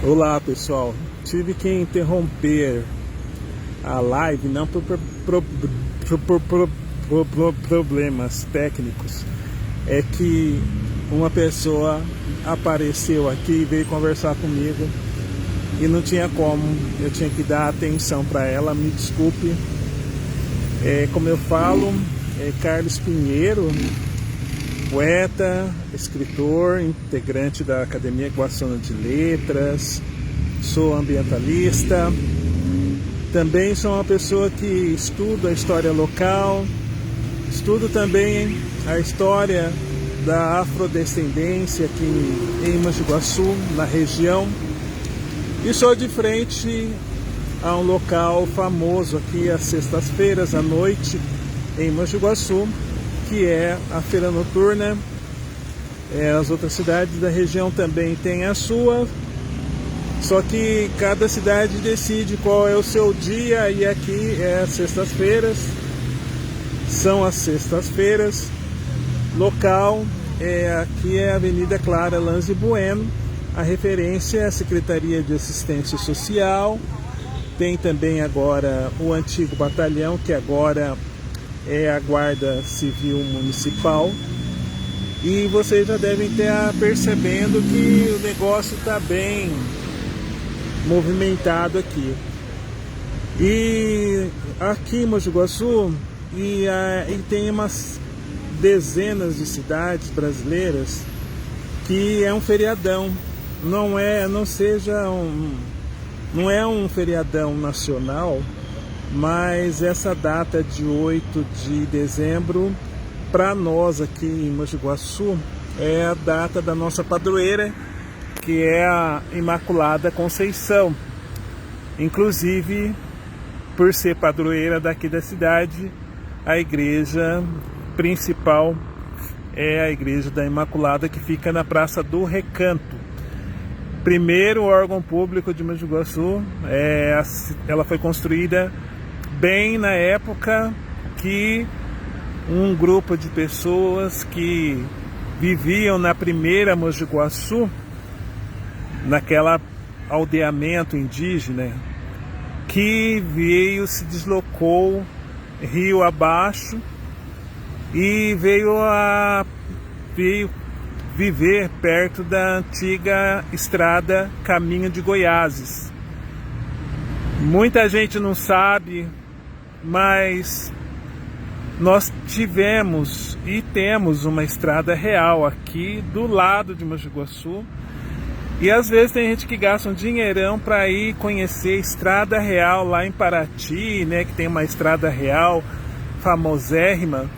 Olá pessoal, tive que interromper a live não por problemas técnicos. É que uma pessoa apareceu aqui e veio conversar comigo e não tinha como, eu tinha que dar atenção para ela, me desculpe. Como eu falo, Carlos Pinheiro, poeta, escritor, integrante da Academia Iguaçuna de Letras, sou ambientalista, também sou uma pessoa que estuda a história local, estudo também a história da afrodescendência aqui em Mogi Guaçu, na região, e sou de frente a um local famoso aqui às sextas-feiras à noite em Mogi Guaçu, que é a feira noturna. As outras cidades da região também têm a sua, só que cada cidade decide qual é o seu dia, e aqui é as sextas-feiras, são as sextas-feiras. Local aqui é a Avenida Clara Lanzi Bueno, a referência é a Secretaria de Assistência Social. Tem também agora o antigo batalhão, que agora é a Guarda Civil Municipal, e vocês já devem estar percebendo que o negócio está bem movimentado aqui. E aqui em Mogi Guaçu e tem umas dezenas de cidades brasileiras que é um feriadão, não é um feriadão nacional, mas essa data de 8 de dezembro, para nós aqui em Mogi Guaçu, é a data da nossa padroeira, que é a Imaculada Conceição. Inclusive, por ser padroeira daqui da cidade, a igreja principal é a Igreja da Imaculada, que fica na Praça do Recanto. Primeiro órgão público de Mogi Guaçu, ela foi construída bem na época que um grupo de pessoas que viviam na primeira Mogi Guaçu, naquela aldeamento indígena, que se deslocou rio abaixo e veio viver perto da antiga estrada Caminho de Goiás. Muita gente não sabe, mas nós tivemos e temos uma estrada real aqui do lado de Mogi Guaçu, e às vezes tem gente que gasta um dinheirão para ir conhecer a estrada real lá em Paraty, né, que tem uma estrada real famosérrima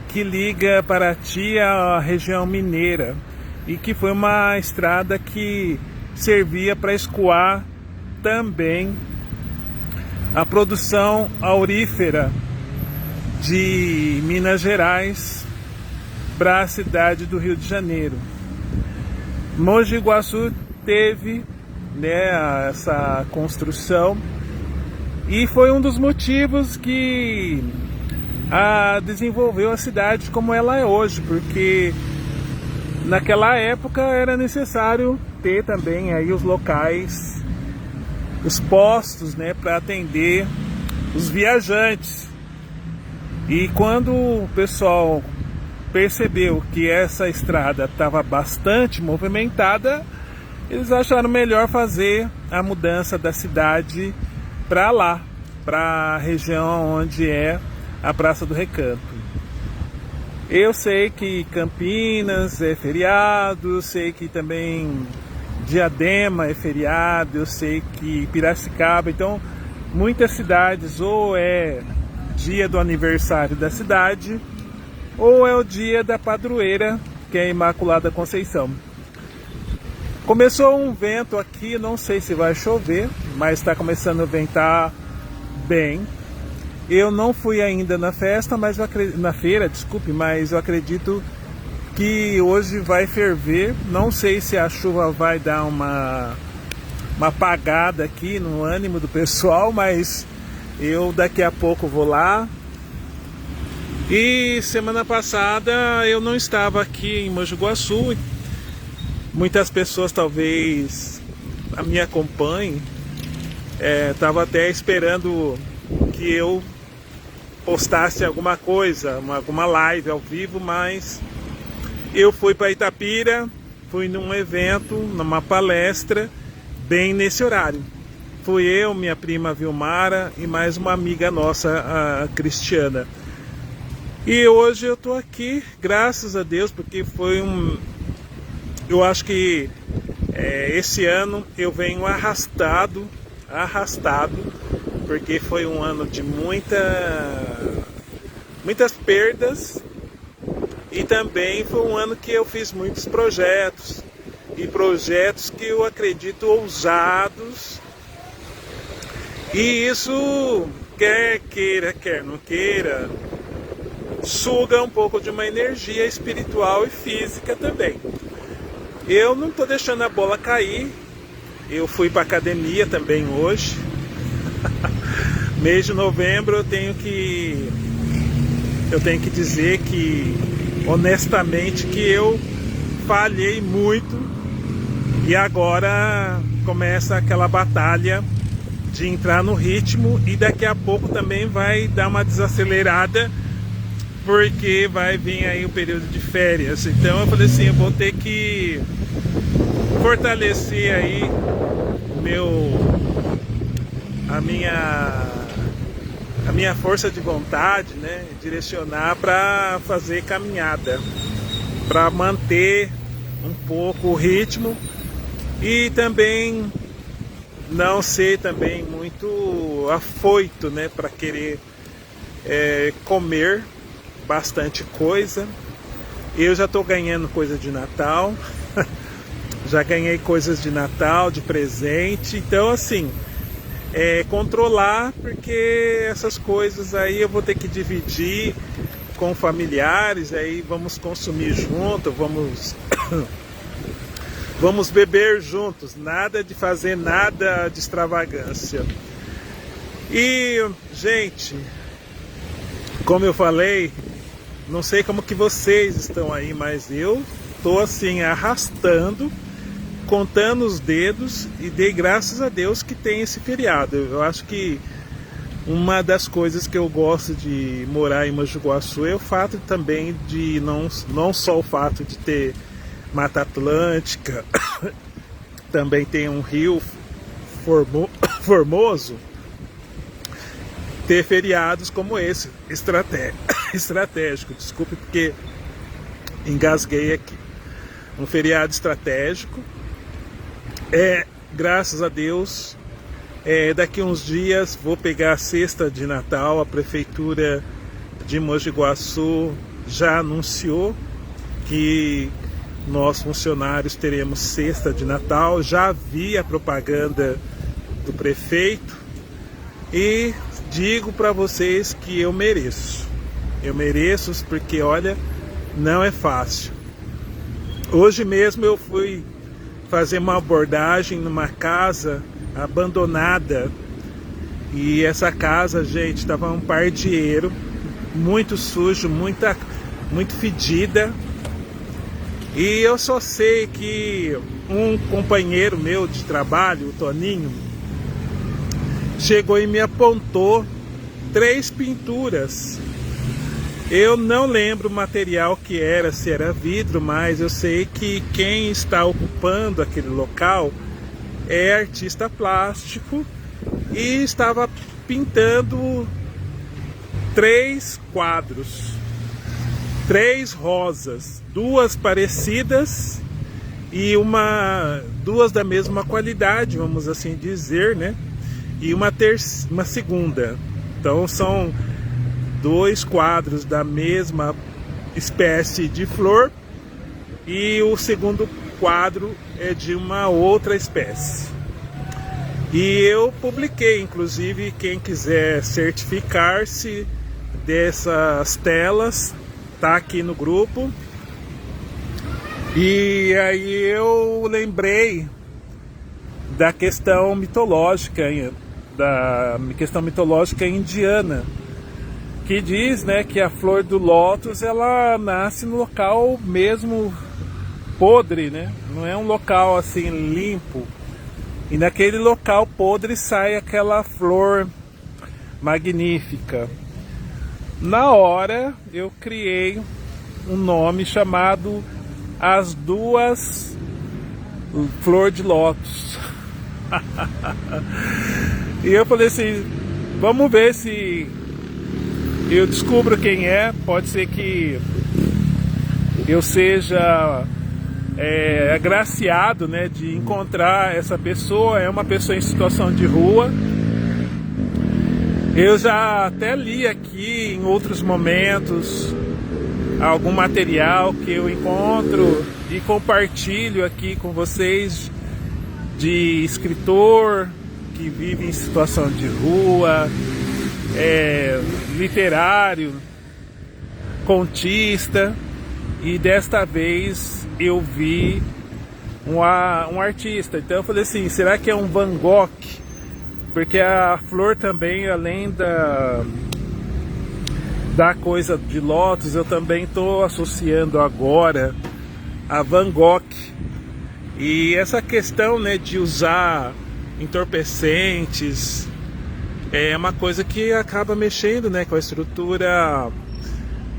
que liga Paraty à região mineira, e que foi uma estrada que servia para escoar também a produção aurífera de Minas Gerais para a cidade do Rio de Janeiro. Mogi Guaçu teve, né, essa construção, e foi um dos motivos que desenvolveu a cidade como ela é hoje, porque naquela época era necessário ter também aí os locais, os postos, né, para atender os viajantes. E quando o pessoal percebeu que essa estrada estava bastante movimentada, eles acharam melhor fazer a mudança da cidade para lá, para a região onde é a Praça do Recanto. Eu sei que Campinas é feriado, sei que também Diadema é feriado, eu sei que Piracicaba, então muitas cidades ou é dia do aniversário da cidade, ou é o dia da padroeira, que é a Imaculada Conceição. Começou um vento aqui, não sei se vai chover, mas está começando a ventar bem. Eu não fui ainda na festa, mas na feira, desculpe, mas eu acredito que hoje vai ferver. Não sei se a chuva vai dar uma apagada aqui no ânimo do pessoal, mas eu daqui a pouco vou lá. E semana passada eu não estava aqui em Mogi Guaçu. Muitas pessoas talvez me acompanhe estava até esperando que eu postasse alguma coisa, alguma live ao vivo, mas eu fui para Itapira, fui num evento, numa palestra, bem nesse horário. Fui eu, minha prima Vilmara e mais uma amiga nossa, a Cristiana. E hoje eu estou aqui, graças a Deus, porque foi eu acho que esse ano eu venho arrastado, porque foi um ano de muitas perdas, e também foi um ano que eu fiz muitos projetos, e projetos que eu acredito ousados, e isso, quer queira, quer não queira, suga um pouco de uma energia espiritual e física também. Eu não estou deixando a bola cair, eu fui para academia também hoje. Mês de novembro eu tenho que dizer que, honestamente, que eu falhei muito, e agora começa aquela batalha de entrar no ritmo, e daqui a pouco também vai dar uma desacelerada, porque vai vir aí o período de férias. Então eu falei assim, eu vou ter que fortalecer aí a minha força de vontade, né? Direcionar para fazer caminhada, para manter um pouco o ritmo e também não ser também muito afoito, né? Para querer comer bastante coisa. Eu já estou ganhando coisa de Natal, já ganhei coisas de Natal, de presente, então assim, controlar, porque essas coisas aí eu vou ter que dividir com familiares, aí vamos consumir junto, vamos beber juntos, nada de fazer nada de extravagância. E, gente, como eu falei, não sei como que vocês estão aí, mas eu tô assim arrastando, contando os dedos, e dei graças a Deus que tem esse feriado. Eu acho que uma das coisas que eu gosto de morar em Mogi Guaçu é o fato também de não só o fato de ter Mata Atlântica, também tem um rio formoso, ter feriados como esse, estratégico, desculpe porque engasguei aqui. Um feriado estratégico, graças a Deus, daqui uns dias vou pegar a cesta de Natal. A prefeitura de Mogi Guaçu já anunciou que nós funcionários teremos cesta de Natal, já vi a propaganda do prefeito e digo para vocês que eu mereço porque olha, não é fácil. Hoje mesmo eu fui fazer uma abordagem numa casa abandonada, e essa casa, gente, estava um pardieiro, muito sujo, muito fedida, e eu só sei que um companheiro meu de trabalho, o Toninho, chegou e me apontou 3 pinturas. Eu não lembro o material que era, se era vidro, mas eu sei que quem está ocupando aquele local é artista plástico e estava pintando 3 quadros, 3 rosas, 2 parecidas e 2 da mesma qualidade, vamos assim dizer, né? E uma segunda. Então são 2 quadros da mesma espécie de flor, e o segundo quadro é de uma outra espécie. E eu publiquei, inclusive, quem quiser certificar-se dessas telas, tá aqui no grupo. E aí eu lembrei da questão mitológica, indiana, que diz, né, que a flor do lótus ela nasce no local mesmo podre, né? Não é um local assim limpo. E naquele local podre sai aquela flor magnífica. Na hora eu criei um nome chamado As Duas Flor de Lótus. E eu falei assim, vamos ver se eu descubro quem é. Pode ser que eu seja agraciado, né, de encontrar essa pessoa. É uma pessoa em situação de rua. Eu já até li aqui em outros momentos algum material que eu encontro e compartilho aqui com vocês, de escritor que vive em situação de rua, literário, contista. E desta vez eu vi um artista. Então eu falei assim, será que é um Van Gogh? Porque a flor também, além da coisa de lótus, eu também estou associando agora a Van Gogh. E essa questão, né, de usar entorpecentes é uma coisa que acaba mexendo, né, com a estrutura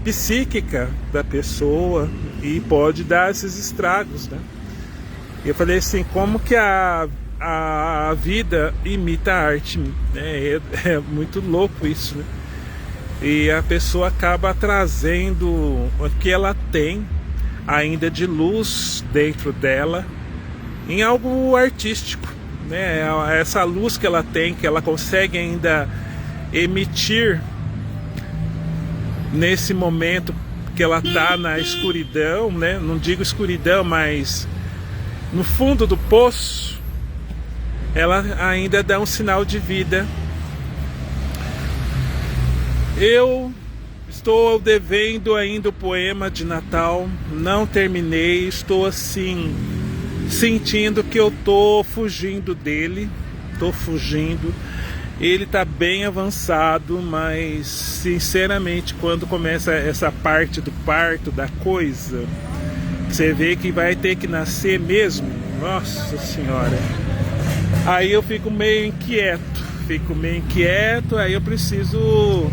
psíquica da pessoa e pode dar esses estragos, né? Eu falei assim, como que a vida imita a arte, né? É muito louco isso, né? E a pessoa acaba trazendo o que ela tem ainda de luz dentro dela em algo artístico, né? Essa luz que ela tem, que ela consegue ainda emitir nesse momento que ela está na escuridão, né? Não digo escuridão, mas no fundo do poço, ela ainda dá um sinal de vida. Eu estou devendo ainda o poema de Natal, não terminei, estou assim sentindo que eu estou fugindo dele, estou fugindo. Ele está bem avançado, mas sinceramente quando começa essa parte do parto da coisa, você vê que vai ter que nascer mesmo, nossa senhora, aí eu fico meio inquieto, aí eu preciso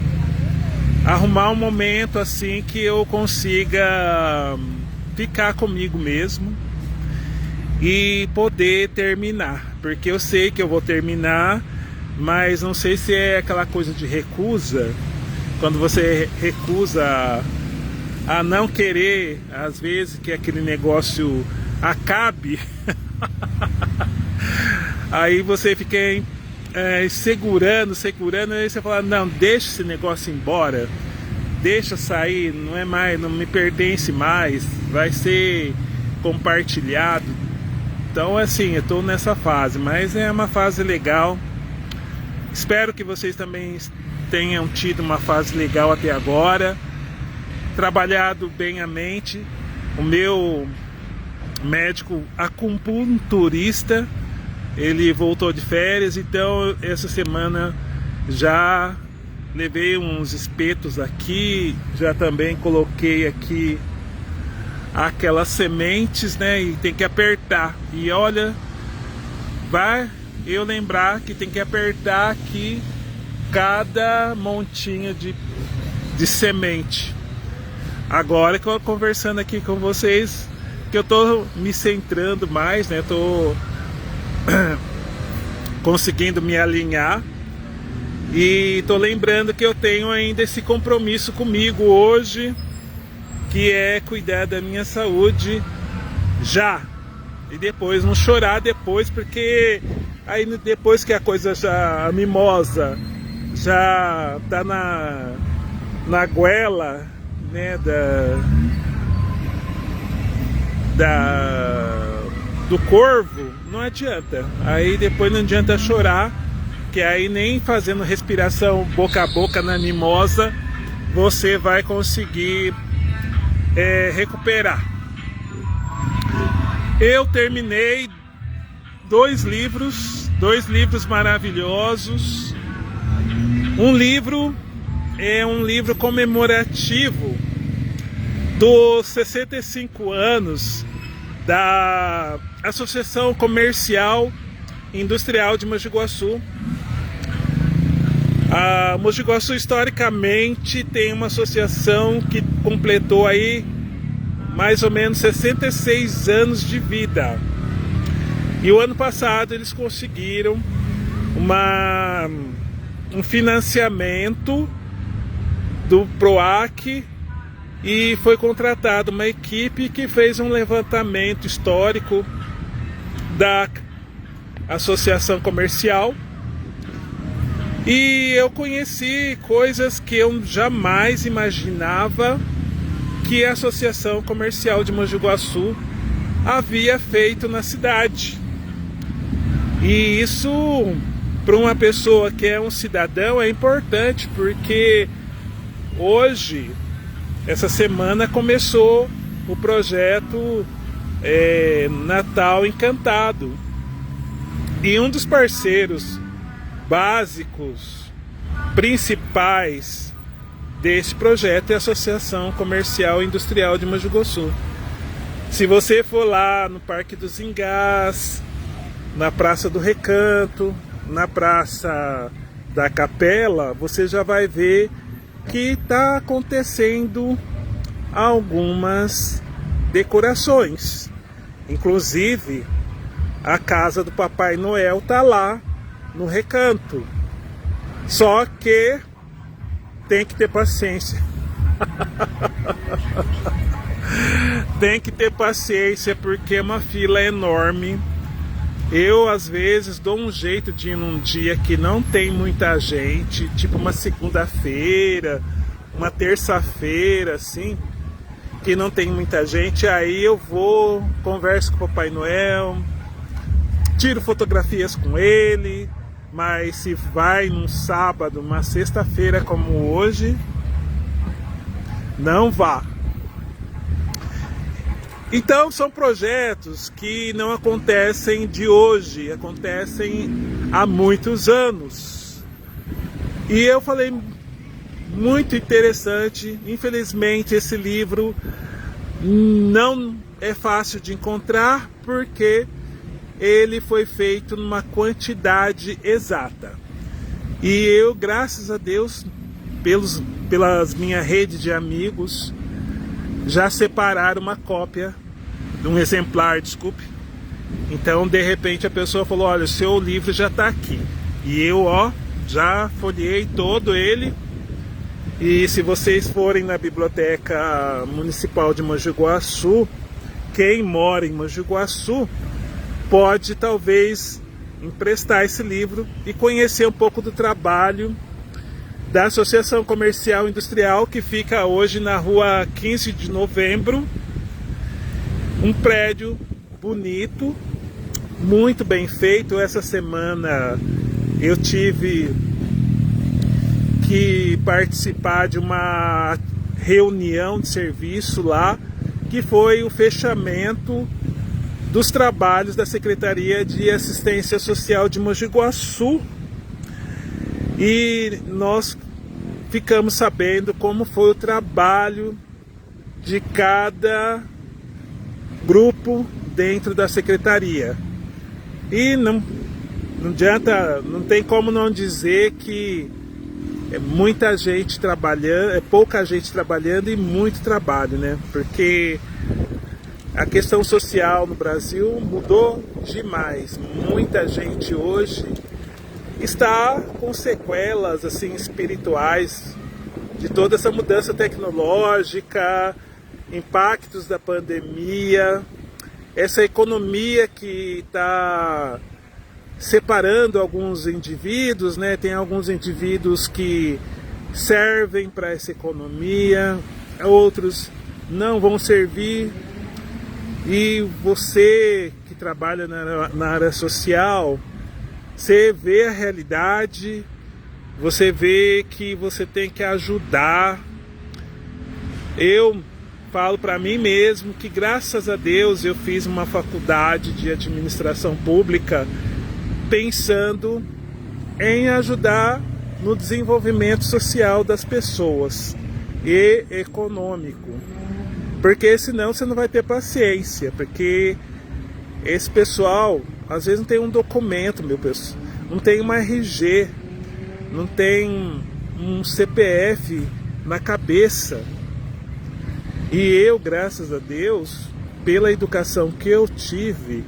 arrumar um momento assim que eu consiga ficar comigo mesmo e poder terminar, porque eu sei que eu vou terminar, mas não sei se é aquela coisa de recusa, quando você recusa a não querer, às vezes, que aquele negócio acabe, aí você fica segurando, aí você fala, não, deixa esse negócio embora, deixa sair, não é mais, não me pertence mais, vai ser compartilhado. Então assim, eu estou nessa fase, mas é uma fase legal. Espero que vocês também tenham tido uma fase legal até agora, trabalhado bem a mente. O meu médico acupunturista, ele voltou de férias, então essa semana já levei uns espetos aqui, já também coloquei aqui aquelas sementes, né, e tem que apertar. E olha, vai eu lembrar que tem que apertar aqui cada montinho de semente. Agora que eu tô conversando aqui com vocês, que eu tô me centrando mais, né? Tô conseguindo me alinhar e tô lembrando que eu tenho ainda esse compromisso comigo hoje, que é cuidar da minha saúde já. E depois não chorar depois, porque aí depois que a coisa já, a mimosa já tá na goela, né, do corvo, não adianta. Aí depois não adianta chorar, que aí nem fazendo respiração boca a boca na mimosa você vai conseguir recuperar. Eu terminei dois livros maravilhosos. Um livro é um livro comemorativo dos 65 anos da Associação Comercial Industrial de Mogi Guaçu. A Mogi Guaçu historicamente tem uma associação que completou aí mais ou menos 66 anos de vida. E o ano passado eles conseguiram um financiamento do PROAC e foi contratada uma equipe que fez um levantamento histórico da associação comercial. E eu conheci coisas que eu jamais imaginava que a Associação Comercial de Mogi Guaçu havia feito na cidade. E isso, para uma pessoa que é um cidadão, é importante, porque hoje, essa semana, começou o projeto Natal Encantado. E um dos parceiros básicos, principais desse projeto é a Associação Comercial e Industrial de Mogi Guaçu. Se você for lá no Parque dos Engás, na Praça do Recanto, na Praça da Capela, você já vai ver que está acontecendo algumas decorações. Inclusive, a casa do Papai Noel está lá no Recanto. Só que tem que ter paciência. Tem que ter paciência, porque é uma fila enorme. Eu, às vezes, dou um jeito de ir num dia que não tem muita gente, tipo uma segunda-feira, uma terça-feira, assim, que não tem muita gente. Aí eu vou, converso com o Papai Noel, tiro fotografias com ele. Mas se vai num sábado, uma sexta-feira como hoje, não vá. Então são projetos que não acontecem de hoje, acontecem há muitos anos. E eu falei, muito interessante. Infelizmente esse livro não é fácil de encontrar, porque ele foi feito numa quantidade exata. E eu, graças a Deus, pelas minha rede de amigos, já separaram uma cópia, um exemplar, desculpe. Então, de repente, a pessoa falou, olha, o seu livro já está aqui. E eu, já folhei todo ele. E se vocês forem na Biblioteca Municipal de Mogi Guaçu, quem mora em Mogi Guaçu pode talvez emprestar esse livro e conhecer um pouco do trabalho da Associação Comercial e Industrial, que fica hoje na rua 15 de novembro. Um prédio bonito, muito bem feito. Essa semana eu tive que participar de uma reunião de serviço lá, que foi o fechamento dos trabalhos da Secretaria de Assistência Social de Mogi Guaçu. E nós ficamos sabendo como foi o trabalho de cada grupo dentro da secretaria. E não adianta, não tem como não dizer que é muita gente trabalhando, é pouca gente trabalhando e muito trabalho, né? Porque a questão social no Brasil mudou demais. Muita gente hoje está com sequelas assim espirituais de toda essa mudança tecnológica, impactos da pandemia, essa economia que está separando alguns indivíduos, né? Tem alguns indivíduos que servem para essa economia, outros não vão servir. E você que trabalha na área social, você vê a realidade, você vê que você tem que ajudar. Eu falo para mim mesmo que, graças a Deus, eu fiz uma faculdade de administração pública pensando em ajudar no desenvolvimento social das pessoas e econômico. Porque senão você não vai ter paciência, porque esse pessoal, às vezes não tem um documento, meu pessoal, não tem uma RG, não tem um CPF na cabeça. E eu, graças a Deus, pela educação que eu tive,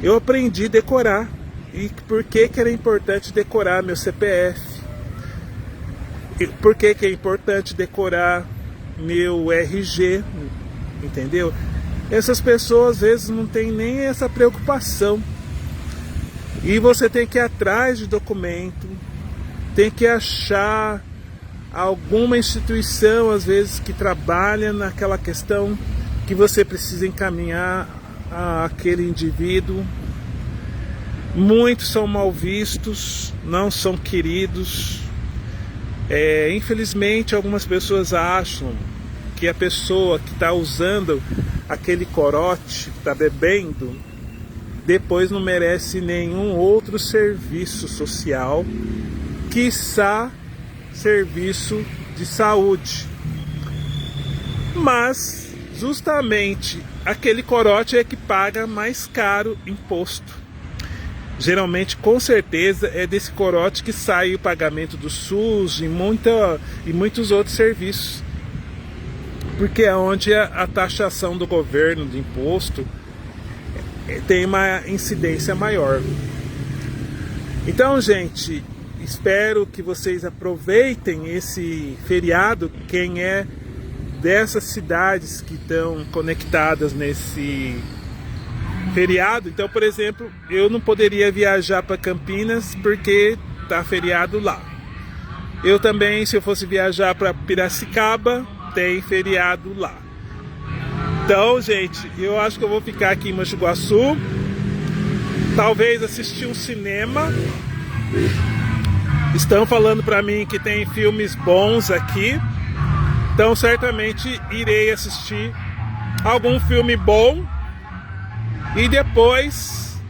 eu aprendi a decorar. E por que era importante decorar meu CPF? E por que é importante decorar meu RG? Entendeu? Essas pessoas às vezes não têm nem essa preocupação. E você tem que ir atrás de documento, tem que achar alguma instituição, às vezes, que trabalha naquela questão que você precisa encaminhar àquele indivíduo. Muitos são mal vistos, não são queridos. Infelizmente, algumas pessoas acham que a pessoa que está usando aquele corote, que está bebendo, depois não merece nenhum outro serviço social, quiçá serviço de saúde. Mas justamente aquele corote é que paga mais caro imposto. Geralmente, com certeza, é desse corote que sai o pagamento do SUS e muitos outros serviços. Porque é onde a taxação do governo, do imposto, tem uma incidência maior. Então, gente, espero que vocês aproveitem esse feriado. Quem é dessas cidades que estão conectadas nesse feriado. Então, por exemplo, eu não poderia viajar para Campinas porque tá feriado lá. Eu também, se eu fosse viajar para Piracicaba, tem feriado lá. Então, gente, eu acho que eu vou ficar aqui em Mogi Guaçu, talvez assistir um cinema. Estão falando para mim que tem filmes bons aqui, então certamente irei assistir algum filme bom e depois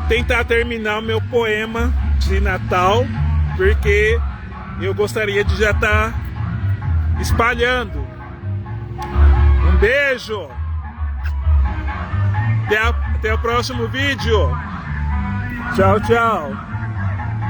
tentar terminar o meu poema de Natal, porque eu gostaria de já estar espalhando. Um beijo! Até o próximo vídeo! Tchau, tchau!